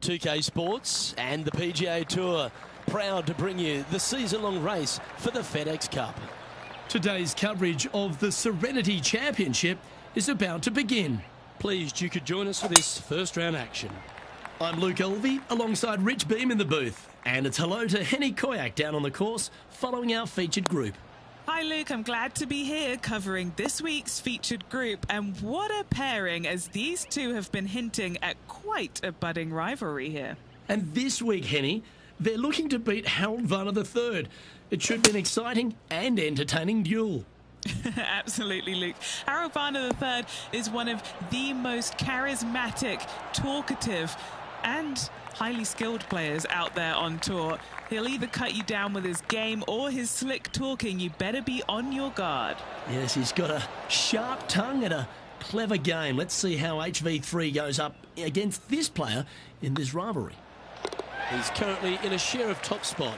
2K Sports and the PGA Tour, proud to bring you the season-long race for the FedEx Cup. Today's coverage of the Serenity Championship is about to begin. Pleased you could join us for this first-round action. I'm Luke Elvey, alongside Rich Beam in the booth. And it's hello to Henny Koyak down on the course, following our featured group. Hi Luke, I'm glad to be here covering this week's featured group, and what a pairing, as these two have been hinting at quite a budding rivalry here. And this week, Henny, they're looking to beat Harold Varner III. It should be an exciting and entertaining duel. Absolutely, Luke. Harold Varner III is one of the most charismatic, talkative and highly skilled players out there on tour. He'll either cut you down with his game or his slick talking. You better be on your guard. Yes, he's got a sharp tongue and a clever game. Let's see how HV3 goes up against this player in this rivalry. He's currently in a share of top spot.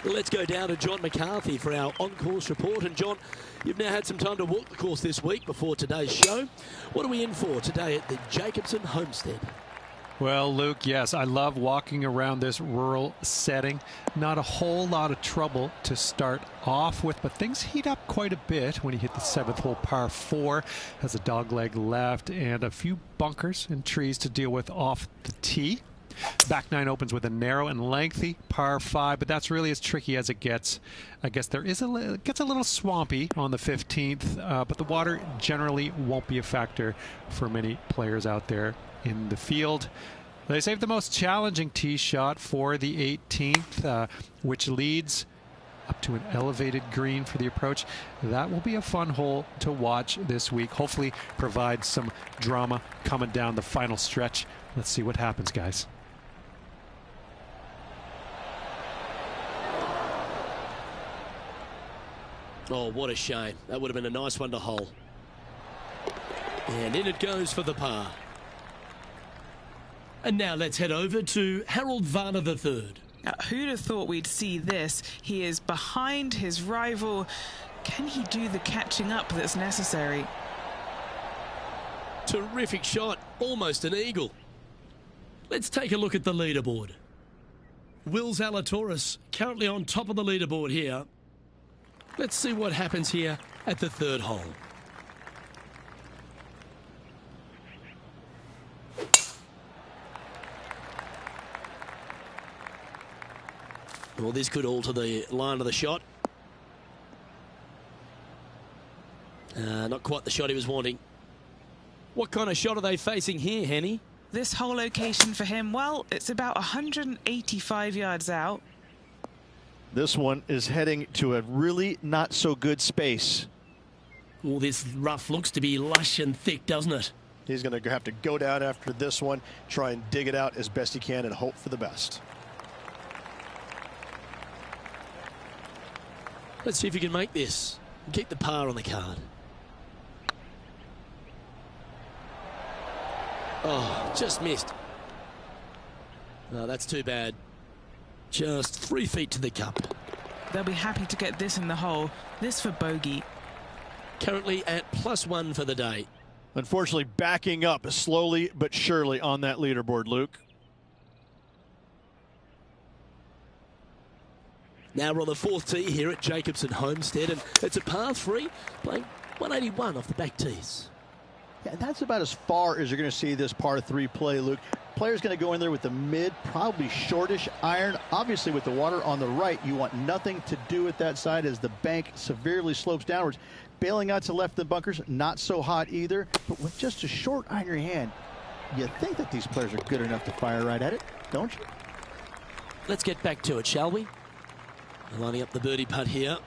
Let's go down to John McCarthy for our on-course report. And John, you've now had some time to walk the course this week before today's show. What are we in for today at the Jacobson Homestead? Well, Luke, yes, I love walking around this rural setting. Not a whole lot of trouble to start off with, but things heat up quite a bit when you hit the 7th hole par 4. Has a dogleg left and a few bunkers and trees to deal with off the tee. Back 9 opens with a narrow and lengthy par 5, but that's really as tricky as it gets. I guess it gets a little swampy on the 15th, but the water generally won't be a factor for many players out there in the field. They saved the most challenging tee shot for the 18th, which leads up to an elevated green for the approach. That will be a fun hole to watch this week. Hopefully provide some drama coming down the final stretch. Let's see what happens, guys. Oh, what a shame. That would have been a nice one to hole. And in it goes for the par. And now let's head over to Harold Varner III. Who'd have thought we'd see this? He is behind his rival. Can he do the catching up that's necessary? Terrific shot. Almost an eagle. Let's take a look at the leaderboard. Will Zalatoris currently on top of the leaderboard here. Let's see what happens here at the 3rd hole. Well, this could alter the line of the shot. Not quite the shot he was wanting. What kind of shot are they facing here, Henny? This whole location for him, well, it's about 185 yards out. This one is heading to a really not so good space. Well, this rough looks to be lush and thick, doesn't it? He's going to have to go down after this one, try and dig it out as best he can and hope for the best. Let's see if he can make this and keep the par on the card. Oh, just missed. No, that's too bad. Just 3 feet to the cup. They'll be happy to get this in the hole. This for bogey. Currently at +1 for the day. Unfortunately, backing up slowly but surely on that leaderboard, Luke. Now we're on the 4th tee here at Jacobson Homestead, and it's a par 3, playing 181 off the back tees. Yeah, that's about as far as you're going to see this par 3 play, Luke. Player's going to go in there with the mid, probably shortish iron. Obviously, with the water on the right, you want nothing to do with that side as the bank severely slopes downwards. Bailing out to left of the bunkers, not so hot either. But with just a short iron in your hand, you think that these players are good enough to fire right at it, don't you? Let's get back to it, shall we? Lining up the birdie putt here.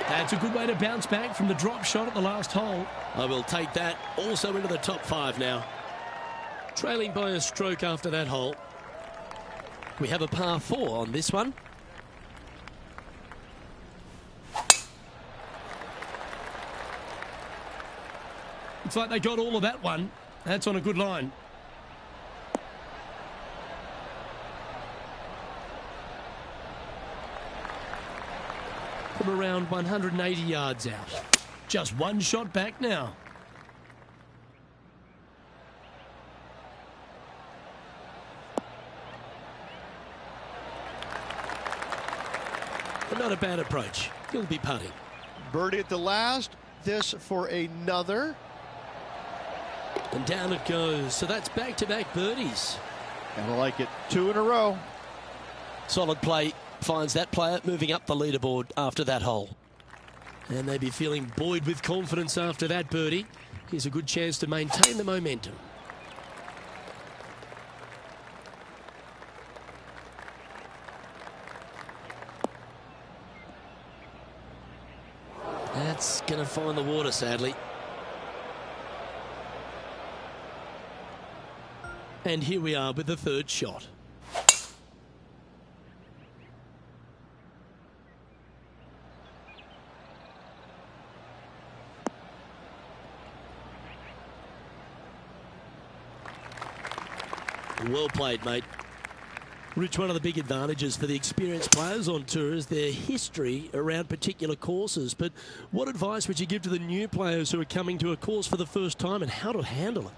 That's a good way to bounce back from the drop shot at the last hole. I will take that also into the top 5 now. Trailing by a stroke after that hole. We have a par 4 on this one. Looks like they got all of that one. That's on a good line. from around 180 yards out. Just one shot back now. But not a bad approach. He'll be putting. Birdie at the last. This for another. And down it goes. So that's back-to-back birdies. And I like it. 2 in a row. Solid play finds that player moving up the leaderboard after that hole. And they'd be feeling buoyed with confidence after that birdie. Here's a good chance to maintain the momentum. That's going to find the water, sadly. And here we are with the third shot. Well played, mate. Rich, one of the big advantages for the experienced players on tour is their history around particular courses. But what advice would you give to the new players who are coming to a course for the first time and how to handle it?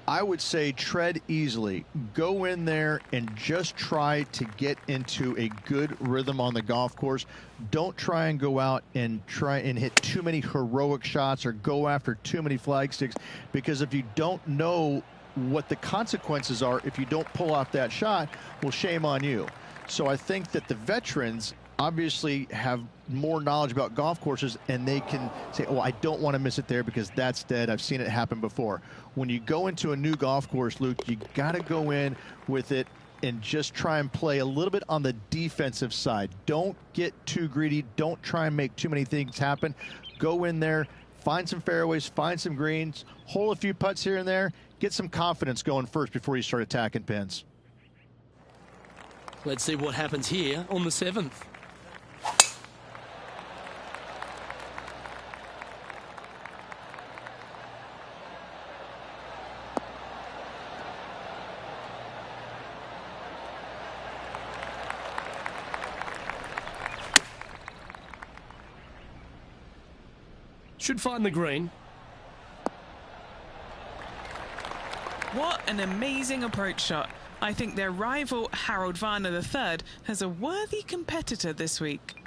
I would say tread easily. Go in there and just try to get into a good rhythm on the golf course. Don't try and go out and hit too many heroic shots or go after too many flag sticks, because if you don't know what the consequences are if you don't pull off that shot, well, shame on you. So I think that the veterans obviously have more knowledge about golf courses, and they can say, oh, I don't want to miss it there because that's dead. I've seen it happen before. When you go into a new golf course, Luke, you got to go in with it and just try and play a little bit on the defensive side. Don't get too greedy. Don't try and make too many things happen. Go in there, find some fairways, find some greens, hole a few putts here and there, get some confidence going first before you start attacking pins. Let's see what happens here on the 7th. Should find the green. What an amazing approach shot. I think their rival, Harold Varner III, has a worthy competitor this week.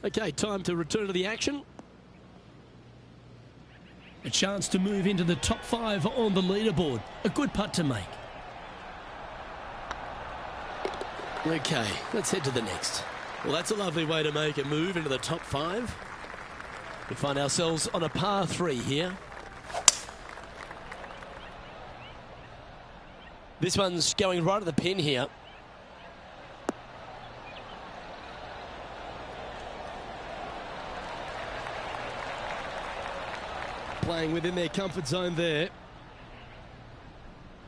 Okay, time to return to the action. A chance to move into the top 5 on the leaderboard. A good putt to make. Okay, let's head to the next. Well, that's a lovely way to make a move into the top 5. We find ourselves on a par 3 here. This one's going right at the pin here. Playing within their comfort zone there.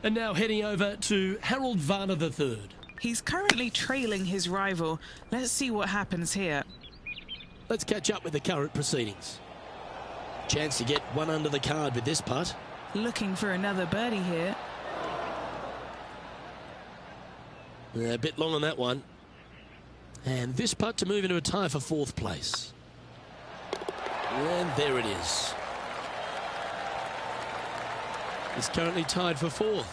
And now heading over to Harold Varner III. He's currently trailing his rival. Let's see what happens here. Let's catch up with the current proceedings. Chance to get one under the card with this putt. Looking for another birdie here. A bit long on that one. And this putt to move into a tie for 4th place. And there it is. He's currently tied for 4th.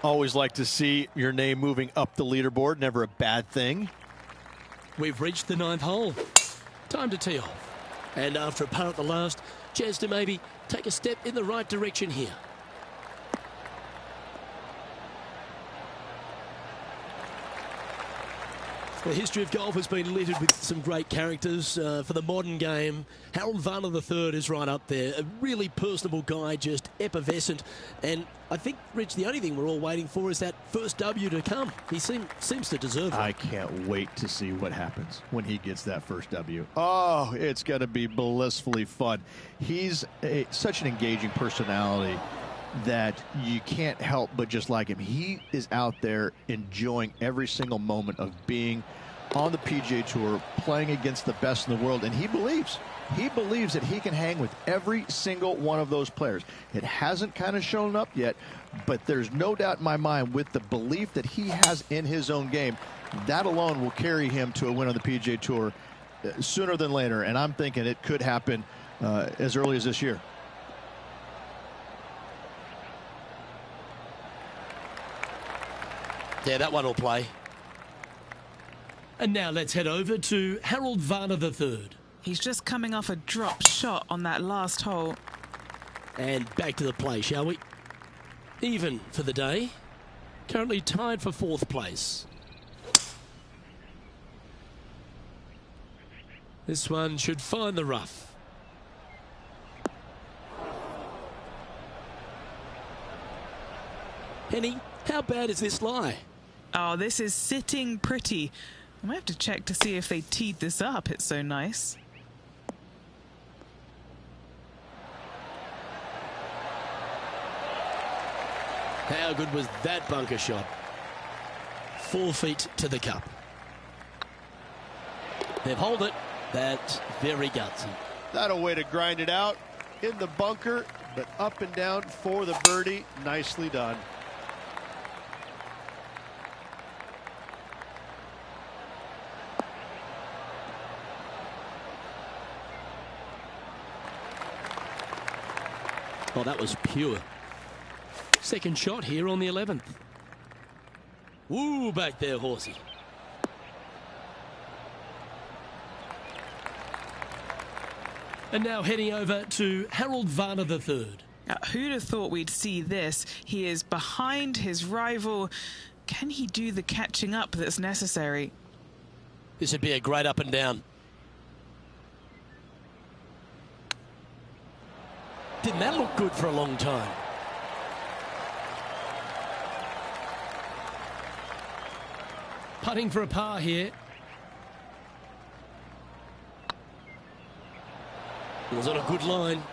Always like to see your name moving up the leaderboard. Never a bad thing. We've reached the 9th hole. Time to tee off. And after a putt at the last, chance to maybe take a step in the right direction here. The history of golf has been littered with some great characters. For the modern game, Harold Varner III is right up there. A really personable guy, just effervescent. And I think, Rich, the only thing we're all waiting for is that first W to come. He seems to deserve it. I can't wait to see what happens when he gets that first W. Oh, it's going to be blissfully fun. He's such an engaging personality that you can't help but just like him. He is out there enjoying every single moment of being on the PGA Tour, playing against the best in the world, and he believes that he can hang with every single one of those players. It hasn't kind of shown up yet, but there's no doubt in my mind, with the belief that he has in his own game, that alone will carry him to a win on the PGA Tour sooner than later, and I'm thinking it could happen as early as this year. Yeah, that one will play. And now let's head over to Harold Varner III. He's just coming off a drop shot on that last hole. And back to the play, shall we? Even for the day. Currently tied for 4th place. This one should find the rough. Henny, how bad is this lie? Oh, this is sitting pretty. I might have to check to see if they teed this up. It's so nice. How good was that bunker shot? 4 feet to the cup. They've held it. That's very gutsy. That a way to grind it out in the bunker, but up and down for the birdie. Nicely done. Oh, that was pure. Second shot here on the 11th. Woo, back there, horsey. And now heading over to Harold Varner III. Who'd have thought we'd see this? He is behind his rival. Can he do the catching up that's necessary? This would be a great up and down. Didn't that look good for a long time? Putting for a par here. It was on a good line.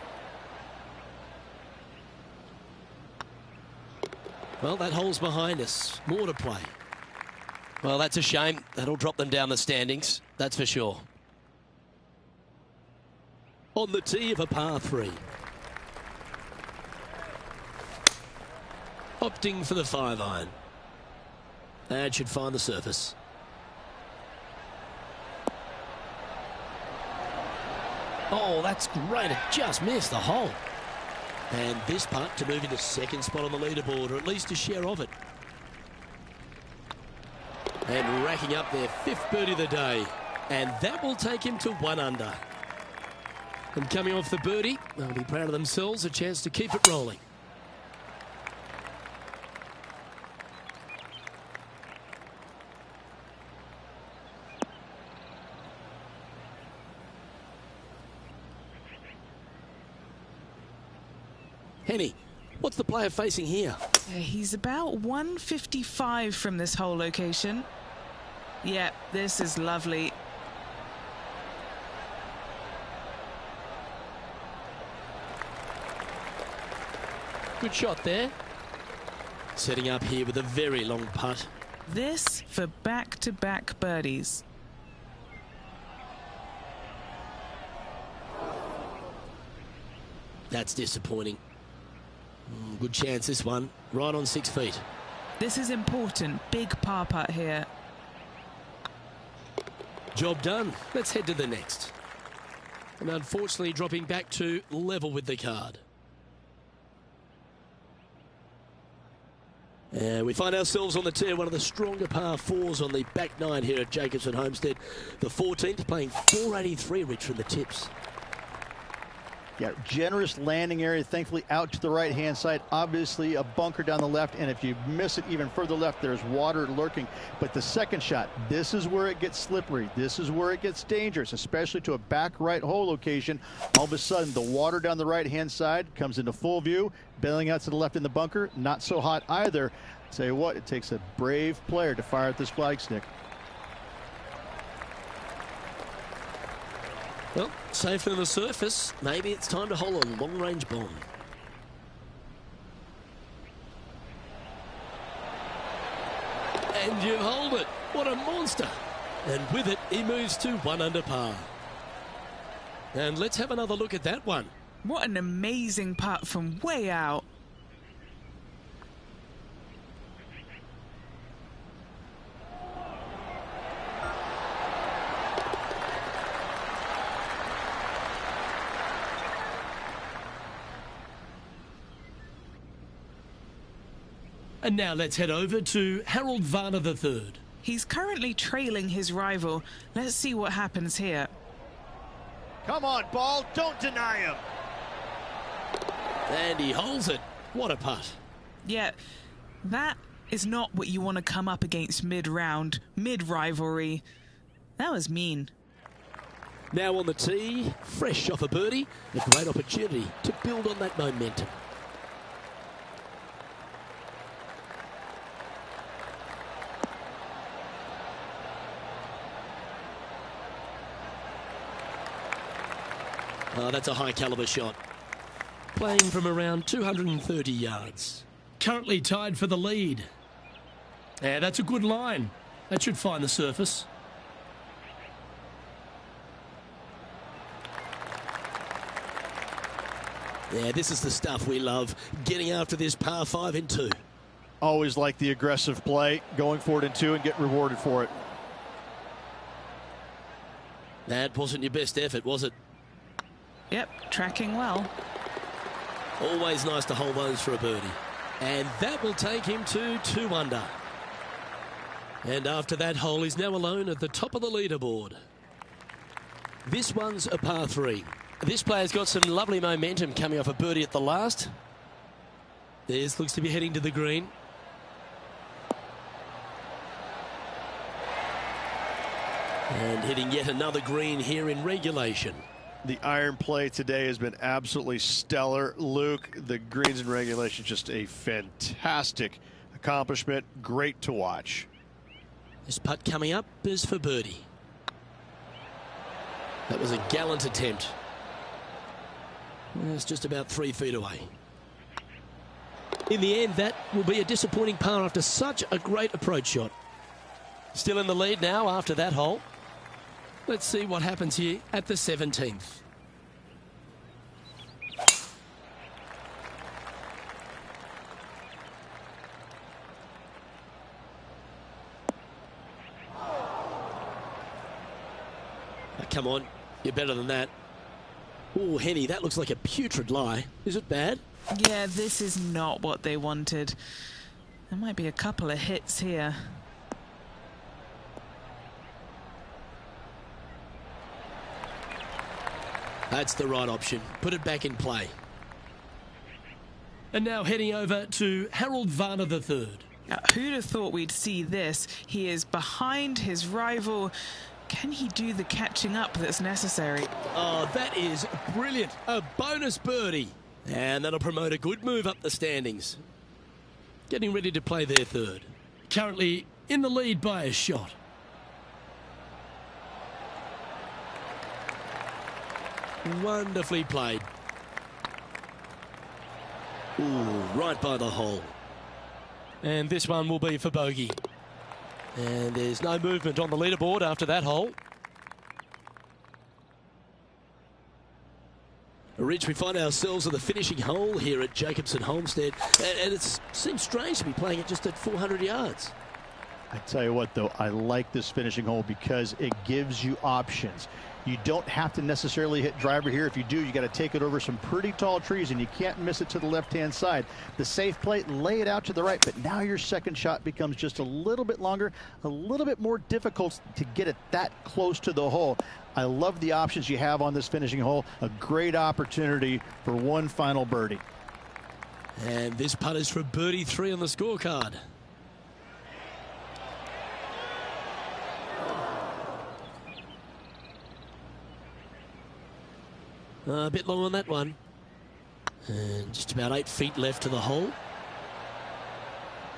Well, that hole's behind us. More to play. Well, that's a shame. That'll drop them down the standings, that's for sure. On the tee of a par 3. Opting for the 5-iron. That should find the surface. Oh, that's great. It just missed the hole. And this putt to move into 2nd spot on the leaderboard, or at least a share of it. And racking up their 5th birdie of the day. And that will take him to 1 under. And coming off the birdie, they'll be proud of themselves, a chance to keep it rolling. Henny, what's the player facing here? He's about 155 from this hole location. Yeah, this is lovely. Good shot there. Setting up here with a very long putt. This for back-to-back birdies. That's disappointing. Good chance this one. Right on 6 feet. This is important. Big par putt here. Job done. Let's head to the next. And unfortunately dropping back to level with the card. We find ourselves on the tee, one of the stronger par 4s on the back 9 here at Jacobson Homestead. The 14th playing 483, Rich, from the tips. Yeah, generous landing area, thankfully out to the right-hand side. Obviously a bunker down the left, and if you miss it even further left, there's water lurking. But the second shot, this is where it gets slippery. This is where it gets dangerous, especially to a back right hole location. All of a sudden, the water down the right-hand side comes into full view, bailing out to the left in the bunker. Not so hot either. Tell you what, it takes a brave player to fire at this flagstick. Well, safe on the surface. Maybe it's time to hole a long-range bomb. And you hold it. What a monster. And with it, he moves to 1 under par. And let's have another look at that one. What an amazing putt from way out. And now let's head over to Harold Varner III. He's currently trailing his rival. Let's see what happens here. Come on, ball. Don't deny him. And he holds it. What a putt. Yeah, that is not what you want to come up against mid-round, mid-rivalry. That was mean. Now on the tee, fresh off a birdie, a great opportunity to build on that momentum. Oh, that's a high caliber shot. Playing from around 230 yards. Currently tied for the lead. Yeah, that's a good line. That should find the surface. Yeah, this is the stuff we love. Getting after this par 5 in 2. Always like the aggressive play, going for it in 2 and get rewarded for it. That wasn't your best effort, was it? Yep, tracking well. Always nice to hold those for a birdie. And that will take him to 2 under. And after that hole, he's now alone at the top of the leaderboard. This one's a par 3. This player's got some lovely momentum coming off a birdie at the last. This looks to be heading to the green. And hitting yet another green here in regulation. The iron play today has been absolutely stellar. Luke, the greens in regulation, just a fantastic accomplishment. Great to watch. This putt coming up is for birdie. That was a gallant attempt. It's just about 3 feet away. In the end, that will be a disappointing par after such a great approach shot. Still in the lead now after that hole. Let's see what happens here at the 17th. Oh, come on, you're better than that. Oh, Henny, that looks like a putrid lie. Is it bad? Yeah, this is not what they wanted. There might be a couple of hits here. That's the right option. Put it back in play. And now heading over to Harold Varner III. Now, who'd have thought we'd see this? He is behind his rival. Can he do the catching up that's necessary? Oh, that is brilliant. A bonus birdie. And that'll promote a good move up the standings. Getting ready to play their third. Currently in the lead by a shot. Wonderfully played. Ooh, right by the hole. And this one will be for bogey. And there's no movement on the leaderboard after that hole. Rich, we find ourselves at the finishing hole here at Jacobson Homestead, and it seems strange to be playing it just at 400 yards. I tell you what, though, I like this finishing hole because it gives you options. You don't have to necessarily hit driver here. If you do, you got to take it over some pretty tall trees, and you can't miss it to the left-hand side. The safe play, lay it out to the right, but now your second shot becomes just a little bit longer, a little bit more difficult to get it that close to the hole. I love the options you have on this finishing hole. A great opportunity for one final birdie. And this putt is for birdie 3 on the scorecard. A bit long on that one. And just about 8 feet left to the hole.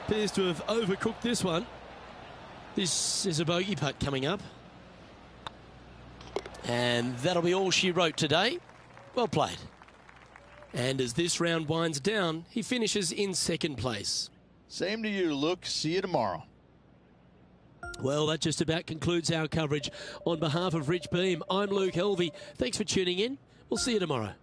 Appears to have overcooked this one. This is a bogey putt coming up. And that'll be all she wrote today. Well played. And as this round winds down, he finishes in second place. Same to you, Luke. See you tomorrow. Well, that just about concludes our coverage. On behalf of Rich Beam, I'm Luke Helvey. Thanks for tuning in. We'll see you tomorrow.